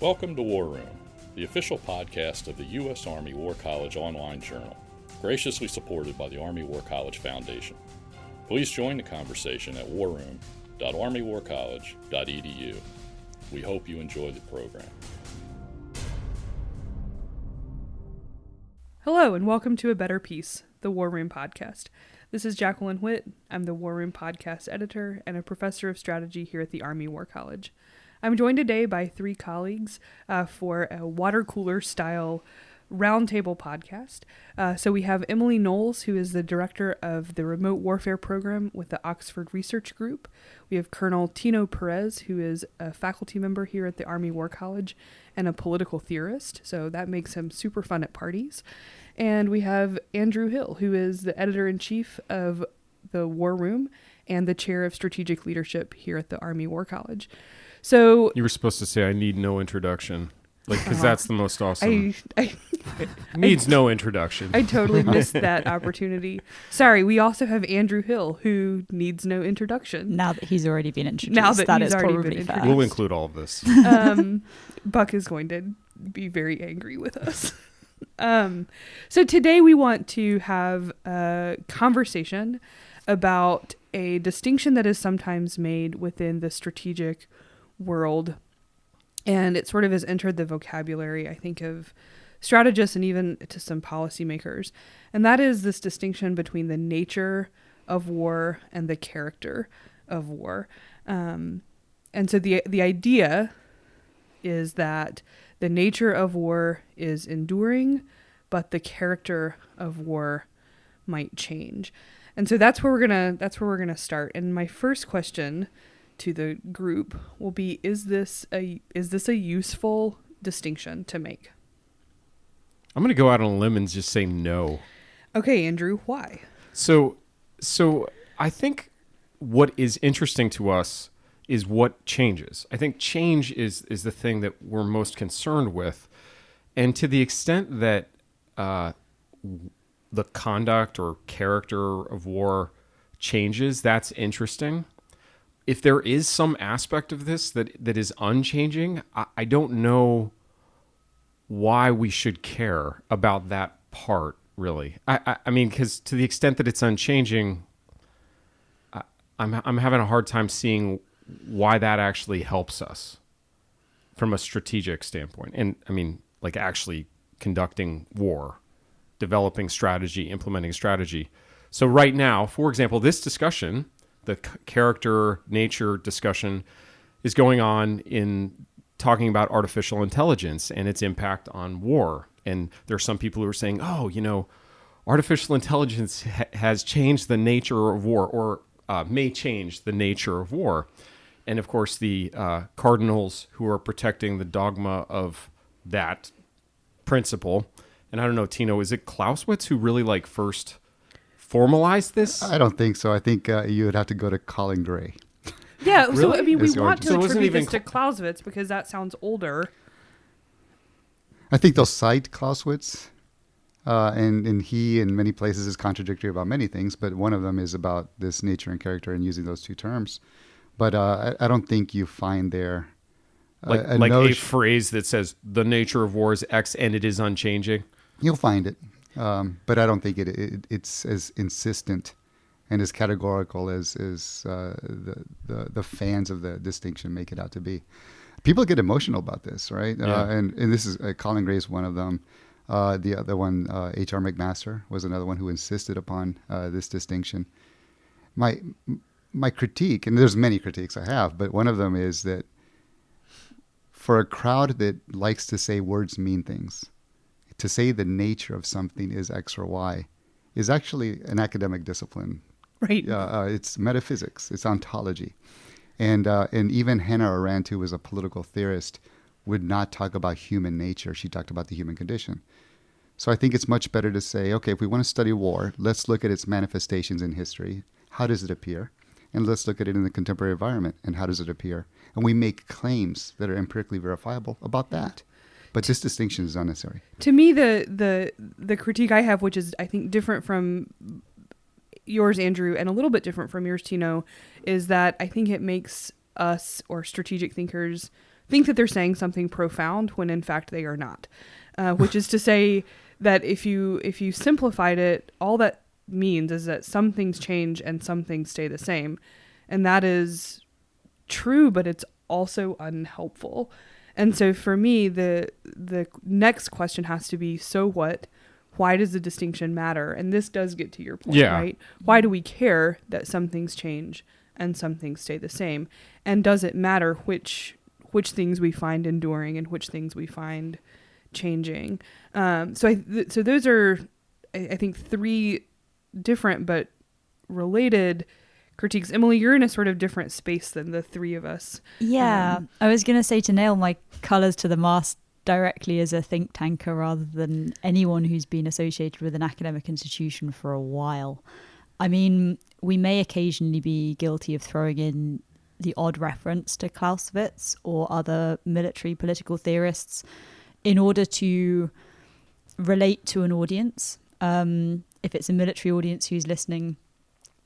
Welcome to War Room, the official podcast of the U.S. Army War College online journal, graciously supported by the Army War College Foundation. Please join the conversation at warroom.armywarcollege.edu. We hope you enjoy the program. Hello and welcome to A Better Peace, the War Room podcast. This is Jacqueline Whitt. I'm the War Room podcast editor and a professor of strategy here at the Army War College. I'm joined today by three colleagues for a water cooler style roundtable podcast. So we have Emily Knowles, who is the director of the remote warfare program with the Oxford Research Group. We have Colonel Tino Perez, who is a faculty member here at the Army War College and a political theorist. So that makes him super fun at parties. And we have Andrew Hiil, who is the editor-in-chief of the War Room and the chair of strategic leadership here at the Army War College. So you were supposed to say I need no introduction, because that's the most awesome. Needs no introduction. I totally missed that opportunity. Sorry, we also have Andrew Hiil, who needs no introduction. Now that he's already been introduced, that is probably fast. We'll include all of this. Buck is going to be very angry with us. So today we want to have a conversation about a distinction that is sometimes made within the strategic world, and it sort of has entered the vocabulary, I think, of strategists and even to some policymakers, and that is this distinction between the nature of war and the character of war. And so the idea is that the nature of war is enduring, but the character of war might change. And so that's where we're gonna start. And my first question to the group will be: Is this a useful distinction to make? I'm gonna go out on a limb and just say no. Okay, Andrew, why? So I think what is interesting to us is what changes. I think change is the thing that we're most concerned with, and to the extent that the conduct or character of war changes, that's interesting. If there is some aspect of this that is unchanging, I don't know why we should care about that part, really. I mean, because to the extent that it's unchanging, I'm having a hard time seeing why that actually helps us from a strategic standpoint. And I mean, like actually conducting war, developing strategy, implementing strategy. So right now, for example, this discussion, the character nature discussion, is going on in talking about artificial intelligence and its impact on war. And there are some people who are saying, artificial intelligence has changed the nature of war, or may change the nature of war. And of course, the cardinals who are protecting the dogma of that principle, and I don't know, Tino, is it Clausewitz who really first formalized this? I don't think so. I think you would have to go to Colin Gray. Yeah, really? So I mean, we want to attribute this to Clausewitz because that sounds older. I think they'll cite Clausewitz, and he in many places is contradictory about many things, but one of them is about this nature and character and using those two terms. But I don't think you find there a phrase that says the nature of war is X and it is unchanging. You'll find it, but I don't think it's as insistent and as categorical as the fans of the distinction make it out to be. People get emotional about this, right? Yeah. And this is Colin Gray is one of them. The other one, H.R. McMaster, was another one who insisted upon this distinction. My critique, and there's many critiques I have, but one of them is that for a crowd that likes to say words mean things, to say the nature of something is X or Y is actually an academic discipline. Right. It's metaphysics. It's ontology. And even Hannah Arendt, who was a political theorist, would not talk about human nature. She talked about the human condition. So I think it's much better to say, okay, if we want to study war, let's look at its manifestations in history. How does it appear? And let's look at it in the contemporary environment. And how does it appear? And we make claims that are empirically verifiable about that. But this distinction is unnecessary. To me, the critique I have, which is I think different from yours, Andrew, and a little bit different from yours, Tino, is that I think it makes us or strategic thinkers think that they're saying something profound when in fact they are not. Which is to say that if you simplified it, all that means is that some things change and some things stay the same. And that is true, but it's also unhelpful. And so for me, the next question has to be, so what? Why does the distinction matter? And this does get to your point, right? Why do we care that some things change and some things stay the same? And does it matter which things we find enduring and which things we find changing? So those are, I think, three different but related critiques. Emily, you're in a sort of different space than the three of us. Yeah, I was going to say, to nail my colours to the mast directly as a think tanker rather than anyone who's been associated with an academic institution for a while. I mean, we may occasionally be guilty of throwing in the odd reference to Clausewitz or other military political theorists in order to relate to an audience. If it's a military audience who's listening,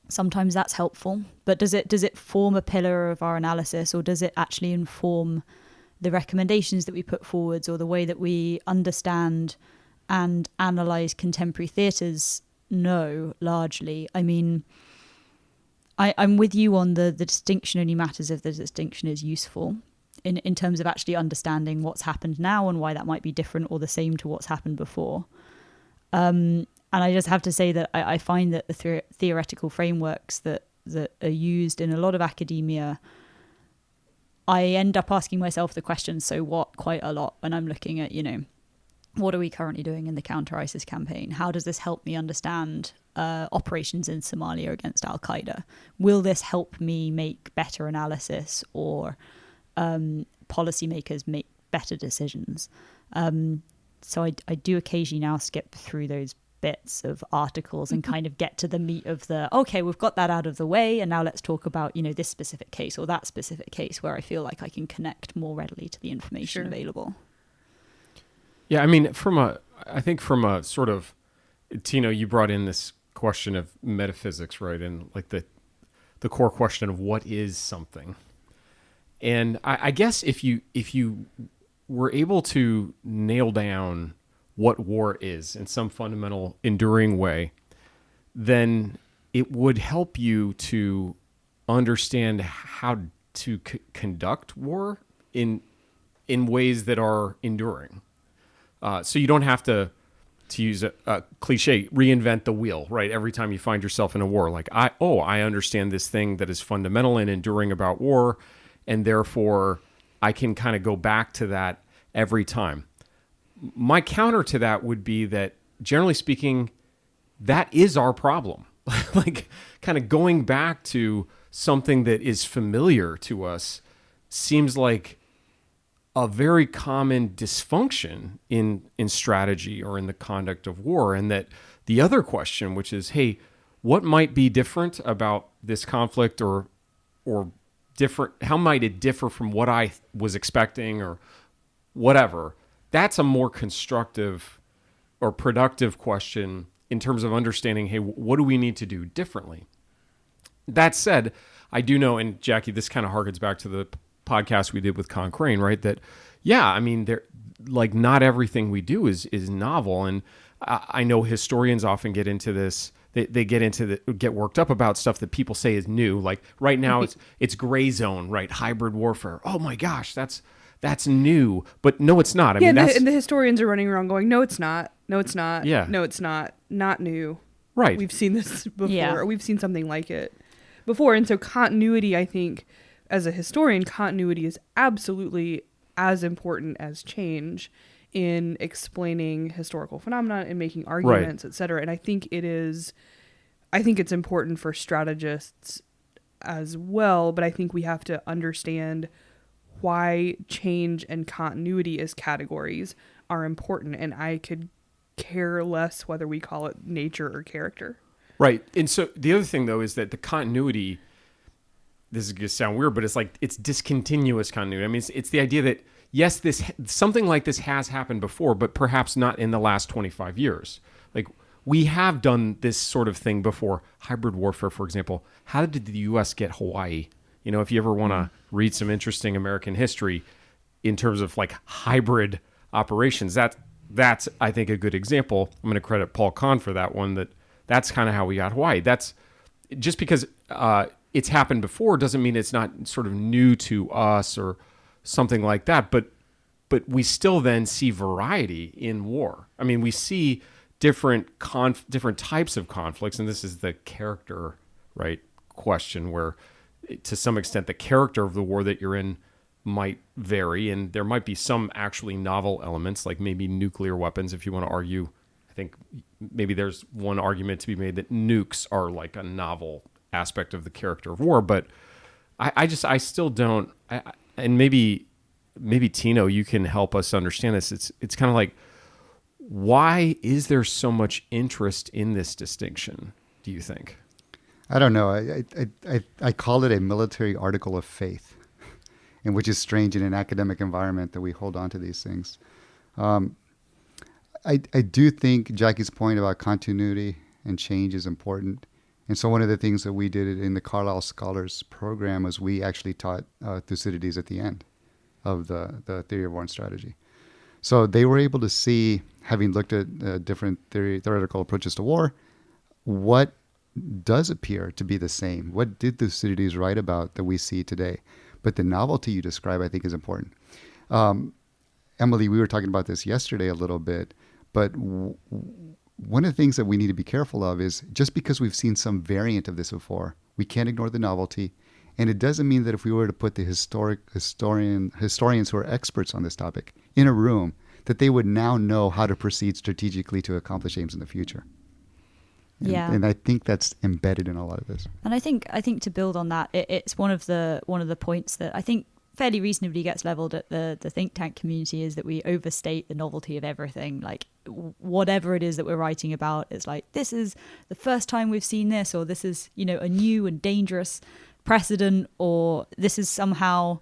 sometimes that's helpful. But does it form a pillar of our analysis, or does it actually inform the recommendations that we put forwards or the way that we understand and analyse contemporary theatres? No, largely. I mean, I'm with you on the distinction only matters if the distinction is useful in terms of actually understanding what's happened now and why that might be different or the same to what's happened before. And I just have to say that I find that the theoretical frameworks that are used in a lot of academia, I end up asking myself the question, so what, quite a lot when I'm looking at, what are we currently doing in the counter-ISIS campaign? How does this help me understand operations in Somalia against Al-Qaeda? Will this help me make better analysis or policymakers make better decisions? So I do occasionally now skip through those bits of articles and kind of get to the meat of okay, we've got that out of the way, and now let's talk about, this specific case or that specific case where I feel like I can connect more readily to the information available. Yeah, I mean, I think from a sort of, Tino, you brought in this question of metaphysics, right? And like the core question of what is something. And I guess if you were able to nail down what war is in some fundamental, enduring way, then it would help you to understand how to conduct war in ways that are enduring. So you don't have to use a cliche, reinvent the wheel, right? Every time you find yourself in a war, like, I understand this thing that is fundamental and enduring about war, and therefore I can kind of go back to that every time. My counter to that would be that, generally speaking, that is our problem. Like, kind of going back to something that is familiar to us seems like a very common dysfunction in strategy or in the conduct of war. And that the other question, which is, hey, what might be different about this conflict or different? How might it differ from what I was expecting or whatever? That's a more constructive or productive question in terms of understanding, hey, what do we need to do differently? That said, I do know, and Jackie, this kind of harkens back to the podcast we did with Con Crane, right? That, yeah, I mean, not everything we do is novel. And I know historians often get into this. They get worked up about stuff that people say is new. Like right now it's gray zone, right? Hybrid warfare. Oh my gosh, that's new. But no, it's not. I mean, and the historians are running around going, no, it's not. No, it's not. Yeah. No, it's not. Not new. Right. We've seen this before. Yeah. We've seen something like it before. And so continuity, I think, as a historian, continuity is absolutely as important as change in explaining historical phenomena and making arguments, right, et cetera. And I think it's important for strategists as well, but I think we have to understand why change and continuity as categories are important. And I could care less whether we call it nature or character. Right. And so the other thing, though, is that the continuity, this is going to sound weird, but it's discontinuous continuity. I mean, it's the idea that, yes, something like this has happened before, but perhaps not in the last 25 years. Like, we have done this sort of thing before. Hybrid warfare, for example. How did the U.S. get Hawaii if you ever want to read some interesting American history in terms of like hybrid operations, that's I think a good example. I'm going to credit Paul Kahn for that one. That's kind of how we got Hawaii. That's just because it's happened before doesn't mean it's not sort of new to us or something like that. But we still then see variety in war. I mean, we see different types of conflicts, and this is the character, right, question, where to some extent the character of the war that you're in might vary, and there might be some actually novel elements, like maybe nuclear weapons, if you want to argue. I think maybe there's one argument to be made that nukes are like a novel aspect of the character of war, but I still don't, and maybe Tino, you can help us understand this. It's kind of like, why is there so much interest in this distinction, do you think? I don't know. I call it a military article of faith, and which is strange in an academic environment that we hold on to these things. I do think Jackie's point about continuity and change is important. And so one of the things that we did in the Carlisle Scholars Program was we actually taught Thucydides at the end of the theory of war and strategy. So they were able to see, having looked at different theoretical approaches to war, what does appear to be the same. What did Thucydides write about that we see today? But the novelty you describe, I think, is important. Emily, we were talking about this yesterday a little bit, but one of the things that we need to be careful of is just because we've seen some variant of this before, we can't ignore the novelty. And it doesn't mean that if we were to put the historians who are experts on this topic in a room, that they would now know how to proceed strategically to accomplish aims in the future. And I think that's embedded in a lot of this. And I think to build on that, it's one of the points that I think fairly reasonably gets leveled at the think tank community, is that we overstate the novelty of everything. Like whatever it is that we're writing about, it's like, this is the first time we've seen this, or this is, a new and dangerous precedent, or this is somehow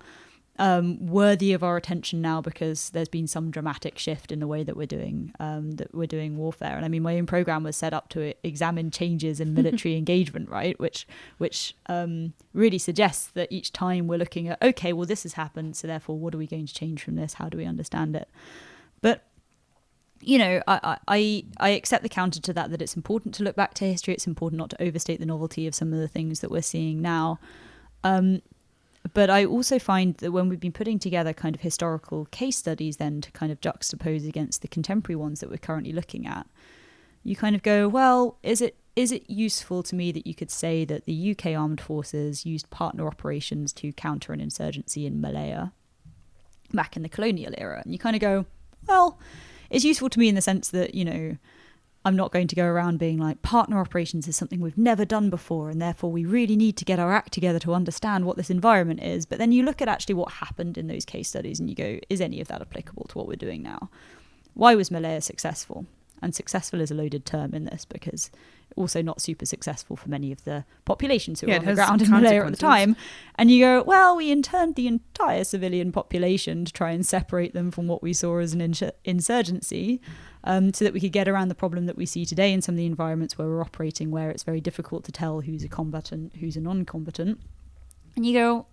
worthy of our attention now because there's been some dramatic shift in the way that we're doing warfare. And I mean, my own program was set up to examine changes in military engagement, right? Which really suggests that each time we're looking at, okay, well, this has happened, so therefore, what are we going to change from this? How do we understand it? But I accept the counter to that it's important to look back to history. It's important not to overstate the novelty of some of the things that we're seeing now. But I also find that when we've been putting together kind of historical case studies then to kind of juxtapose against the contemporary ones that we're currently looking at, you kind of go, well, is it useful to me that you could say that the UK armed forces used partner operations to counter an insurgency in Malaya back in the colonial era? And you kind of go, well, it's useful to me in the sense that, I'm not going to go around being like, partner operations is something we've never done before, and therefore we really need to get our act together to understand what this environment is. But then you look at actually what happened in those case studies and you go, is any of that applicable to what we're doing now? Why was Malaya successful? And successful is a loaded term in this, because also not super successful for many of the populations who were on the ground in Malaya at the time. And you go, well, we interned the entire civilian population to try and separate them from what we saw as an insurgency, so that we could get around the problem that we see today in some of the environments where we're operating, where it's very difficult to tell who's a combatant, who's a non-combatant. And you go,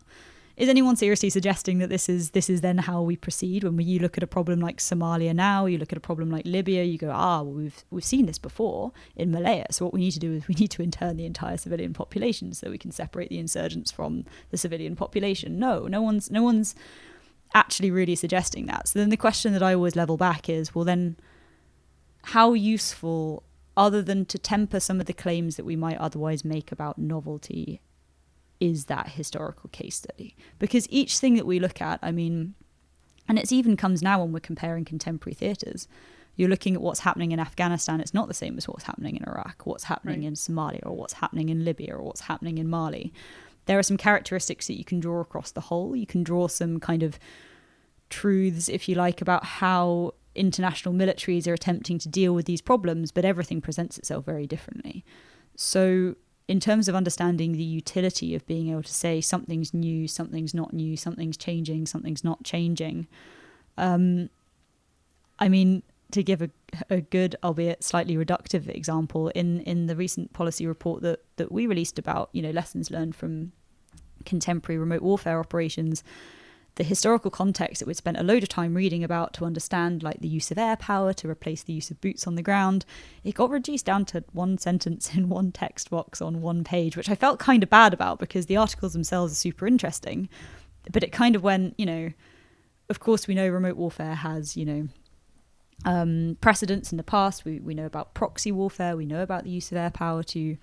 is anyone seriously suggesting that this is then how we proceed? When you look at a problem like Somalia now, you look at a problem like Libya, you go, well, we've seen this before in Malaya. So what we need to do is we need to intern the entire civilian population so we can separate the insurgents from the civilian population. No one's actually really suggesting that. So then the question that I always level back is, well, then how useful, other than to temper some of the claims that we might otherwise make about novelty, is that historical case study? Because each thing that we look at, I mean, and it even comes now when we're comparing contemporary theatres, you're looking at what's happening in Afghanistan, it's not the same as what's happening in Iraq, what's happening in Somalia, or what's happening in Libya, or what's happening in Mali. There are some characteristics that you can draw across the whole. You can draw some kind of truths, if you like, about how international militaries are attempting to deal with these problems, but everything presents itself very differently. So in terms of understanding the utility of being able to say something's new, something's not new, something's changing, something's not changing, I mean, to give a good, albeit slightly reductive example, in the recent policy report that we released about, lessons learned from contemporary remote warfare operations, the historical context that we'd spent a load of time reading about to understand like the use of air power to replace the use of boots on the ground, it got reduced down to one sentence in one text box on one page, which I felt kind of bad about because the articles themselves are super interesting. But it kind of went, of course we know remote warfare has, precedents in the past. We know about proxy warfare. We know about the use of air power to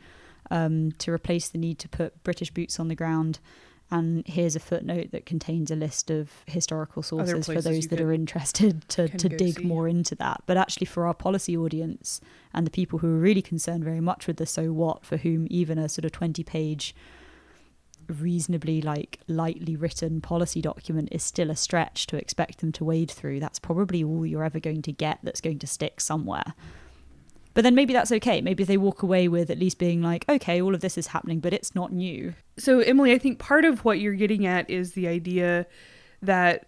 replace the need to put British boots on the ground. And here's a footnote that contains a list of historical sources for those that are interested to dig more into that. But actually for our policy audience and the people who are really concerned very much with the so what, for whom even a sort of 20-page, reasonably like lightly written policy document is still a stretch to expect them to wade through, that's probably all you're ever going to get that's going to stick somewhere. But then maybe that's okay. Maybe they walk away with at least being like, okay, all of this is happening, but it's not new. So, Emily, I think part of what you're getting at is the idea that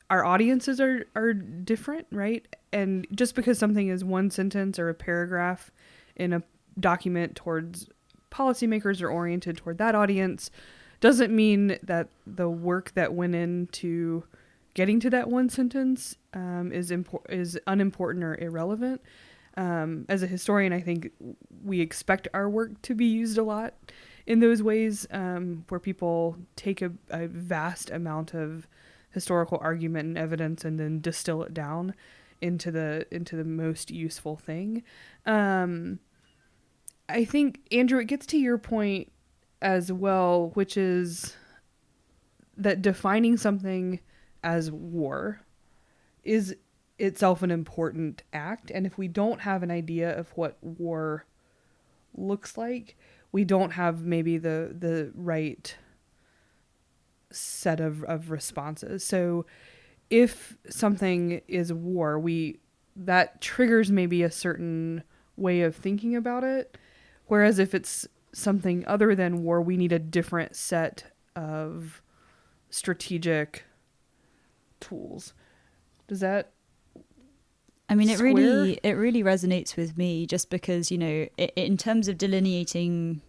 our audiences are different, right? And just because something is one sentence or a paragraph in a document towards policymakers or oriented toward that audience doesn't mean that the work that went into getting to that one sentence is unimportant or irrelevant. As a historian, I think we expect our work to be used a lot in those ways, where people take a vast amount of historical argument and evidence and then distill it down into the most useful thing. I think, Andrew, it gets to your point as well, which is that defining something as war is itself an important act. And if we don't have an idea of what war looks like, we don't have maybe the right set of responses. So if something is war, that triggers maybe a certain way of thinking about it. Whereas if it's something other than war, we need a different set of strategic tools. Does that it square? really resonates with me, just because, in terms of delineating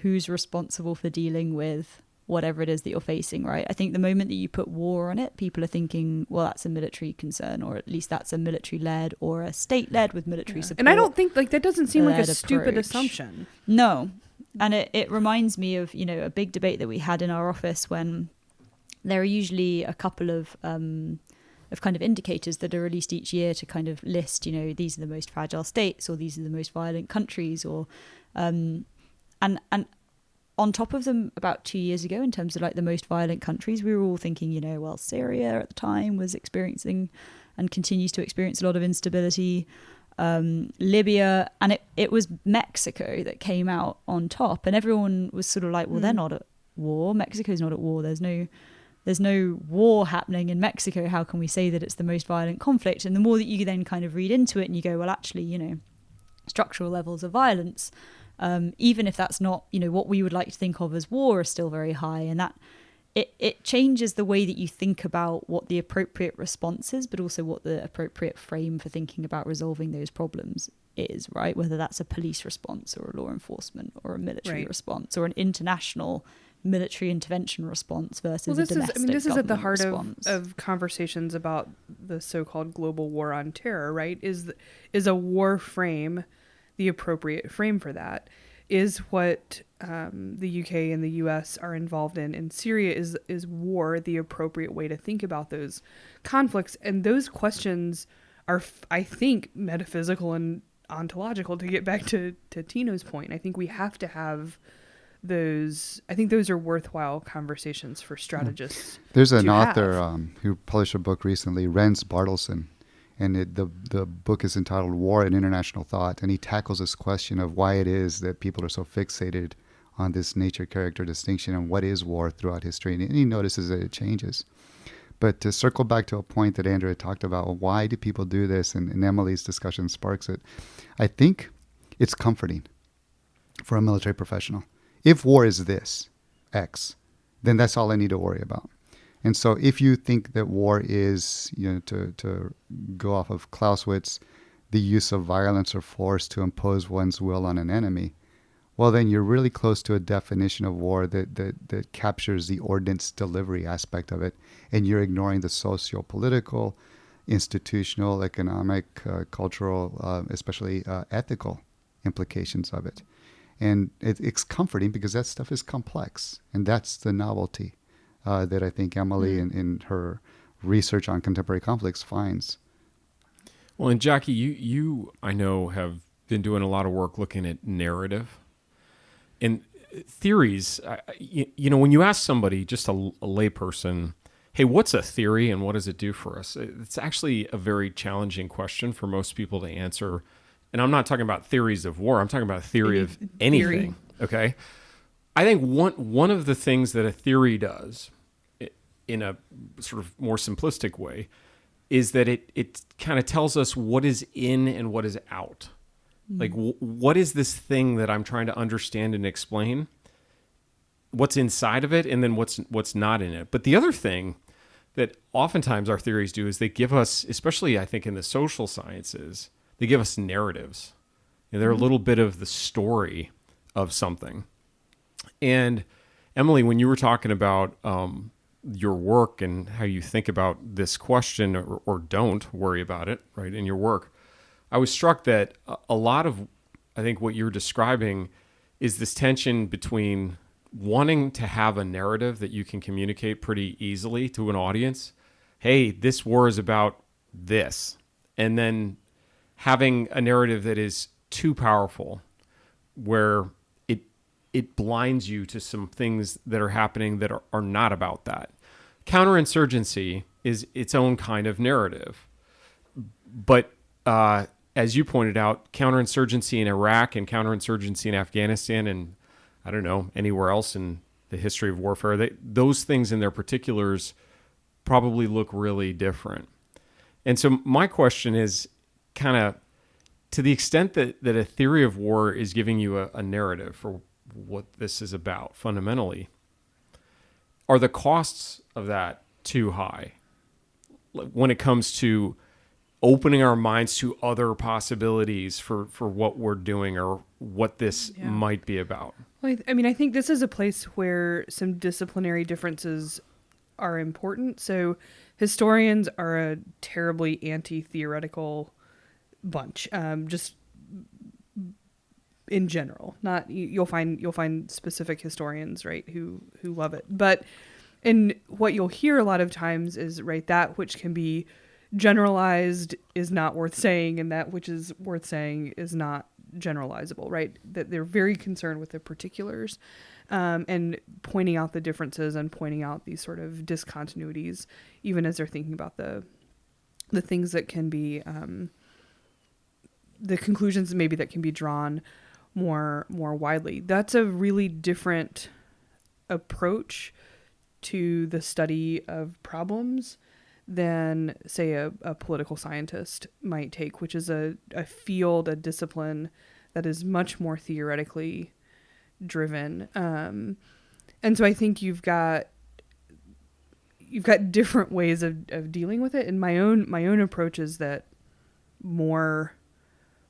who's responsible for dealing with whatever it is that you're facing, right? I think the moment that you put war on it, people are thinking, well, that's a military concern, or at least that's a military-led or a state-led with military support. And I don't think that doesn't seem like a stupid approach. Assumption. No. And it reminds me of, a big debate that we had in our office when there are usually a couple of kind of indicators that are released each year to kind of list, these are the most fragile states, or these are the most violent countries, or and on top of them, about 2 years ago, in terms of like the most violent countries, we were all thinking, well, Syria at the time was experiencing and continues to experience a lot of instability. Libya, and it was Mexico that came out on top, and everyone was sort of like, well, they're not at war. Mexico's not at war. There's no war happening in Mexico. How can we say that it's the most violent conflict? And the more that you then kind of read into it and you go, well, actually, structural levels of violence, even if that's not, what we would like to think of as war, are still very high. And that it changes the way that you think about what the appropriate response is, but also what the appropriate frame for thinking about resolving those problems is, right? Whether that's a police response or a law enforcement or a military response or an international military intervention response versus a domestic this is at the heart response. of conversations about the so-called global war on terror, right? Is a war frame the appropriate frame for that? Is what the UK and the US are involved in Syria, is war the appropriate way to think about those conflicts? And those questions are, I think, metaphysical and ontological, to get back to Tino's point. I think we have to have those. I think those are worthwhile conversations for strategists. There's an author who published a book recently, Renz Barthelson, and the book is entitled War and International Thought, and he tackles this question of why it is that people are so fixated on this nature-character distinction and what is war throughout history, and he notices that it changes. But to circle back to a point that Andrew had talked about, why do people do this, and Emily's discussion sparks it, I think it's comforting for a military professional. If war is this, X, then that's all I need to worry about. And so if you think that war is, to go off of Clausewitz, the use of violence or force to impose one's will on an enemy, well, then you're really close to a definition of war that captures the ordnance delivery aspect of it, and you're ignoring the socio-political, institutional, economic, cultural, especially ethical implications of it. And it's comforting because that stuff is complex, and that's the novelty that I think Emily in her research on contemporary conflicts finds. Well, and Jackie, you I know have been doing a lot of work looking at narrative and theories. When you ask somebody, just a layperson, hey, what's a theory and what does it do for us? It's actually a very challenging question for most people to answer. And I'm not talking about theories of war. I'm talking about a theory of anything. Okay. I think one of the things that a theory does in a sort of more simplistic way is that it kind of tells us what is in and what is out. Like, what is this thing that I'm trying to understand and explain? What's inside of it, and then what's not in it. But the other thing that oftentimes our theories do is they give us, especially I think in the social sciences, they give us narratives. They're a little bit of the story of something. And Emily, when you were talking about your work and how you think about this question or don't worry about it, right, in your work, I was struck that a lot of, I think, what you're describing is this tension between wanting to have a narrative that you can communicate pretty easily to an audience. Hey, this war is about this. And then having a narrative that is too powerful, where it blinds you to some things that are happening that are not about that. Counterinsurgency is its own kind of narrative. But as you pointed out, counterinsurgency in Iraq and counterinsurgency in Afghanistan and, I don't know, anywhere else in the history of warfare, those things in their particulars probably look really different. And so my question is kind of, to the extent that a theory of war is giving you a narrative for what this is about fundamentally, are the costs of that too high when it comes to opening our minds to other possibilities for what we're doing or what this might be about? Well, I think this is a place where some disciplinary differences are important. So historians are a terribly anti-theoretical bunch, just in general. Not you'll find specific historians, right, who love it. But and what you'll hear a lot of times is, right, that which can be generalized is not worth saying, and that which is worth saying is not generalizable, right? That they're very concerned with the particulars, and pointing out the differences and pointing out these sort of discontinuities, even as they're thinking about the things that can be, the conclusions maybe that can be drawn more widely. That's a really different approach to the study of problems than, say, a political scientist might take, which is a field, a discipline that is much more theoretically driven. And so I think you've got different ways of dealing with it. And my own approach is that more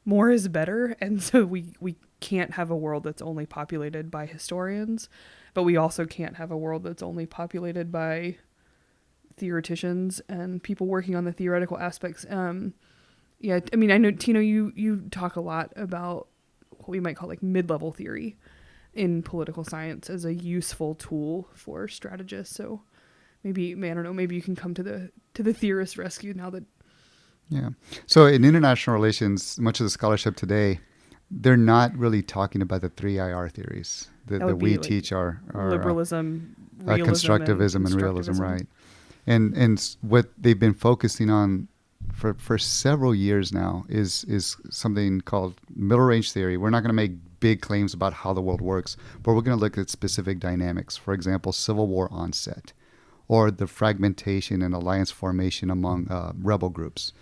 is better. And so we can't have a world that's only populated by historians, but we also can't have a world that's only populated by theoreticians and people working on the theoretical aspects. I know, Tino, you talk a lot about what we might call like mid-level theory in political science as a useful tool for strategists. So maybe you can come to the theorist rescue now that. Yeah. So in international relations, much of the scholarship today, they're not really talking about the three IR theories that we teach our liberalism, realism, constructivism, and realism, right? And what they've been focusing on for several years now is something called middle range theory. We're not going to make big claims about how the world works, but we're going to look at specific dynamics. For example, Civil War onset, or the fragmentation and alliance formation among rebel groups.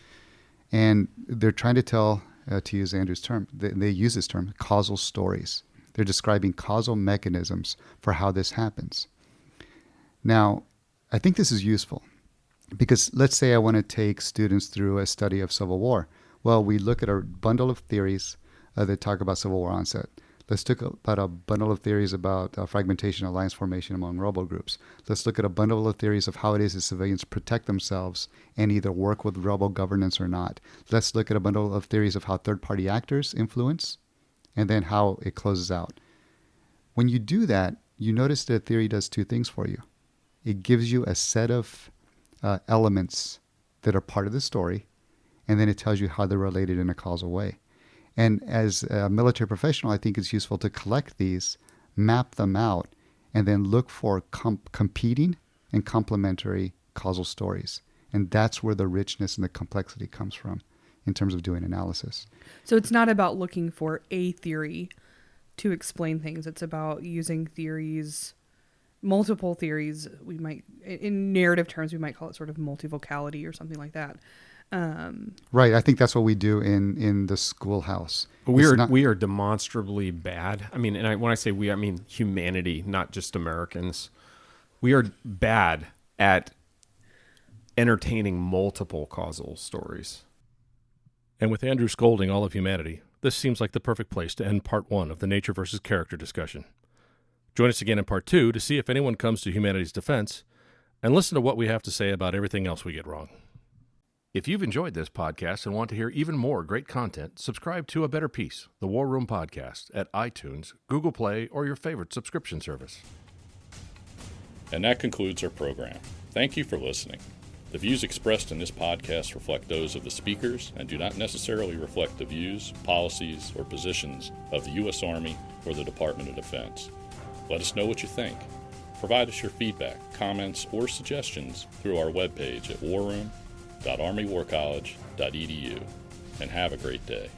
And they're trying to tell, to use Andrew's term, they use this term, causal stories. They're describing causal mechanisms for how this happens. Now, I think this is useful because let's say I want to take students through a study of Civil War. Well, we look at a bundle of theories that talk about Civil War onset. Let's talk about a bundle of theories about fragmentation, alliance formation among rebel groups. Let's look at a bundle of theories of how it is that civilians protect themselves and either work with rebel governance or not. Let's look at a bundle of theories of how third-party actors influence, and then how it closes out. When you do that, you notice that a theory does two things for you. It gives you a set of elements that are part of the story, and then it tells you how they're related in a causal way. And as a military professional, I think it's useful to collect these, map them out, and then look for competing and complementary causal stories. And that's where the richness and the complexity comes from in terms of doing analysis. So it's not about looking for a theory to explain things. It's about using theories, multiple theories. We might, in narrative terms, we might call it sort of multivocality or something like that. Right. I think that's what we do in the schoolhouse. We are demonstrably bad. I mean, and when I say we, I mean humanity, not just Americans. We are bad at entertaining multiple causal stories. And with Andrew scolding all of humanity, this seems like the perfect place to end part 1 of the nature versus character discussion. Join us again in part 2 to see if anyone comes to humanity's defense, and listen to what we have to say about everything else we get wrong. If you've enjoyed this podcast and want to hear even more great content, subscribe to A Better Peace, the War Room Podcast, at iTunes, Google Play, or your favorite subscription service. And that concludes our program. Thank you for listening. The views expressed in this podcast reflect those of the speakers and do not necessarily reflect the views, policies, or positions of the U.S. Army or the Department of Defense. Let us know what you think. Provide us your feedback, comments, or suggestions through our webpage at warroom.armywarcollege.edu, and have a great day.